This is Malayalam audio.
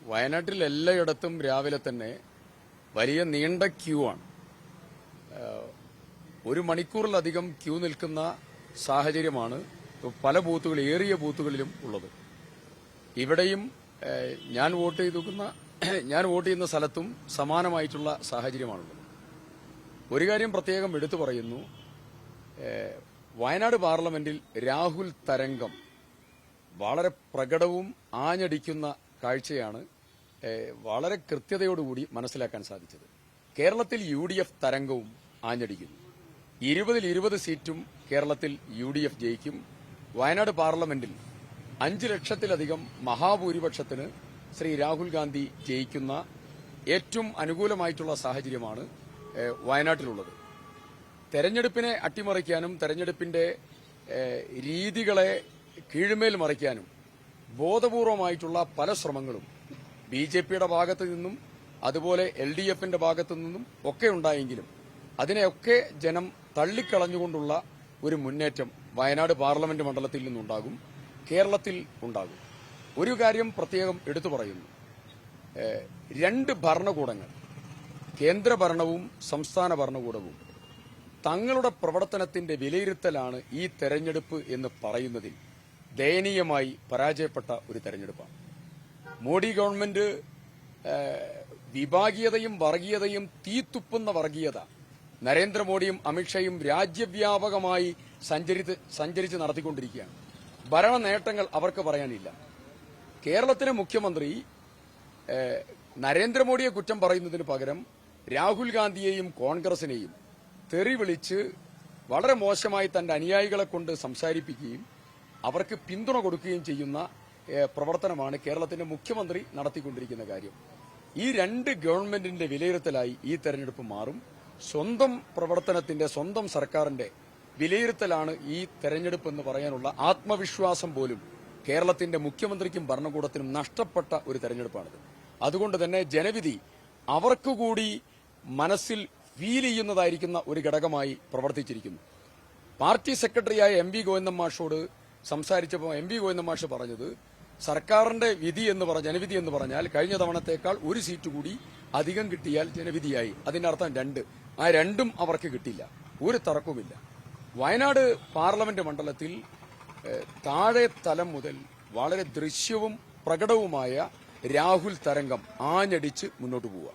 വയനാട്ടിൽ എല്ലായിടത്തും രാവിലെ തന്നെ വലിയ നീണ്ട ക്യൂ ആണ്. ഒരു മണിക്കൂറിലധികം ക്യൂ നിൽക്കുന്ന സാഹചര്യമാണ് പല ബൂത്തുകളിൽ, ഏറിയ ബൂത്തുകളിലും ഉള്ളത്. ഇവിടെയും ഞാൻ വോട്ട് ചെയ്യുന്ന സ്ഥലത്തും സമാനമായിട്ടുള്ള സാഹചര്യമാണുള്ളത്. ഒരു കാര്യം പ്രത്യേകം എടുത്തു പറയുന്നു, വയനാട് പാർലമെന്റിൽ രാഹുൽ തരംഗം വളരെ പ്രകടവും ആഞ്ഞടിക്കുന്ന കാഴ്ചയാണ് വളരെ കൃത്യതയോടുകൂടി മനസ്സിലാക്കാൻ സാധിച്ചത്. കേരളത്തിൽ UDF തരംഗവും ആഞ്ഞടിക്കുന്നു. 20 സീറ്റും കേരളത്തിൽ UDF ജയിക്കും. വയനാട് പാർലമെന്റിൽ 5 ലക്ഷത്തിലധികം മഹാഭൂരിപക്ഷത്തിന് ശ്രീ രാഹുൽ ഗാന്ധി ജയിക്കുന്ന ഏറ്റവും അനുകൂലമായിട്ടുള്ള സാഹചര്യമാണ് വയനാട്ടിലുള്ളത്. തെരഞ്ഞെടുപ്പിനെ അട്ടിമറിക്കാനും തെരഞ്ഞെടുപ്പിന്റെ രീതികളെ കീഴ്മേൽ മറിക്കാനും ബോധപൂർവമായിട്ടുള്ള പല ശ്രമങ്ങളും BJPയുടെ ഭാഗത്തു നിന്നും അതുപോലെ LDFന്റെ ഭാഗത്തു നിന്നും ഒക്കെ ഉണ്ടായെങ്കിലും അതിനെയൊക്കെ ജനം തള്ളിക്കളഞ്ഞുകൊണ്ടുള്ള ഒരു മുന്നേറ്റം വയനാട് പാർലമെന്റ് മണ്ഡലത്തിൽ നിന്നുണ്ടാകും, കേരളത്തിൽ ഉണ്ടാകും. ഒരു കാര്യം പ്രത്യേകം എടുത്തു പറയുന്നു, 2 ഭരണകൂടങ്ങൾ, കേന്ദ്ര ഭരണവും സംസ്ഥാന ഭരണകൂടവും തങ്ങളുടെ പ്രവർത്തനത്തിന്റെ വിലയിരുത്തലാണ് ഈ തെരഞ്ഞെടുപ്പ് എന്ന് പറയുന്നതിൽ ദയനീയമായി പരാജയപ്പെട്ട ഒരു തെരഞ്ഞെടുപ്പാണ്. മോഡി ഗവൺമെന്റ് വിഭാഗീയതയും വർഗീയതയും തീത്തുപ്പുന്ന വർഗീയത നരേന്ദ്രമോദിയും അമിത്ഷായും രാജ്യവ്യാപകമായി സഞ്ചരിച്ച് നടത്തിക്കൊണ്ടിരിക്കുകയാണ്. ഭരണ നേട്ടങ്ങൾ അവർക്ക് പറയാനില്ല. കേരളത്തിലെ മുഖ്യമന്ത്രി നരേന്ദ്രമോദിയെ കുറ്റം പറയുന്നതിന് പകരം രാഹുൽ ഗാന്ധിയെയും കോൺഗ്രസിനെയും തെറി വിളിച്ച് വളരെ മോശമായി തന്റെ അനുയായികളെ കൊണ്ട് സംസാരിപ്പിക്കുകയും അവർക്ക് പിന്തുണ കൊടുക്കുകയും ചെയ്യുന്ന പ്രവർത്തനമാണ് കേരളത്തിന്റെ മുഖ്യമന്ത്രി നടത്തിക്കൊണ്ടിരിക്കുന്ന കാര്യം. ഈ 2 ഗവൺമെന്റിന്റെ വിലയിരുത്തലായി ഈ തെരഞ്ഞെടുപ്പ് മാറും. സ്വന്തം പ്രവർത്തനത്തിന്റെ, സ്വന്തം സർക്കാരിന്റെ വിലയിരുത്തലാണ് ഈ തെരഞ്ഞെടുപ്പ് എന്ന് പറയാനുള്ള ആത്മവിശ്വാസം പോലും കേരളത്തിന്റെ മുഖ്യമന്ത്രിക്കും ഭരണകൂടത്തിനും നഷ്ടപ്പെട്ട ഒരു തെരഞ്ഞെടുപ്പാണിത്. അതുകൊണ്ട് തന്നെ ജനവിധി അവർക്കുകൂടി മനസ്സിൽ ഫീൽ ചെയ്യുന്നതായിരിക്കുന്ന ഒരു ഘടകമായി പ്രവർത്തിച്ചിരിക്കുന്നു. പാർട്ടി സെക്രട്ടറിയായ MV ഗോവിന്ദൻ മാഷോട് സംസാരിച്ചപ്പോൾ MV ഗോവിന്ദൻ മാഷ് പറഞ്ഞത്, സർക്കാരിന്റെ വിധി എന്ന് ജനവിധി എന്ന് പറഞ്ഞാൽ കഴിഞ്ഞ തവണത്തേക്കാൾ 1 സീറ്റ് കൂടി അധികം കിട്ടിയാൽ ജനവിധിയായി. അതിന്റെ അർത്ഥം 2. ആ 2ഉം അവർക്ക് കിട്ടില്ല, ഒരു തർക്കവുമില്ല. വയനാട് പാർലമെന്റ് മണ്ഡലത്തിൽ താഴെ തലം മുതൽ വളരെ ദൃശ്യവും പ്രകടവുമായ രാഹുൽ തരംഗം ആഞ്ഞടിച്ച് മുന്നോട്ട് പോവുക.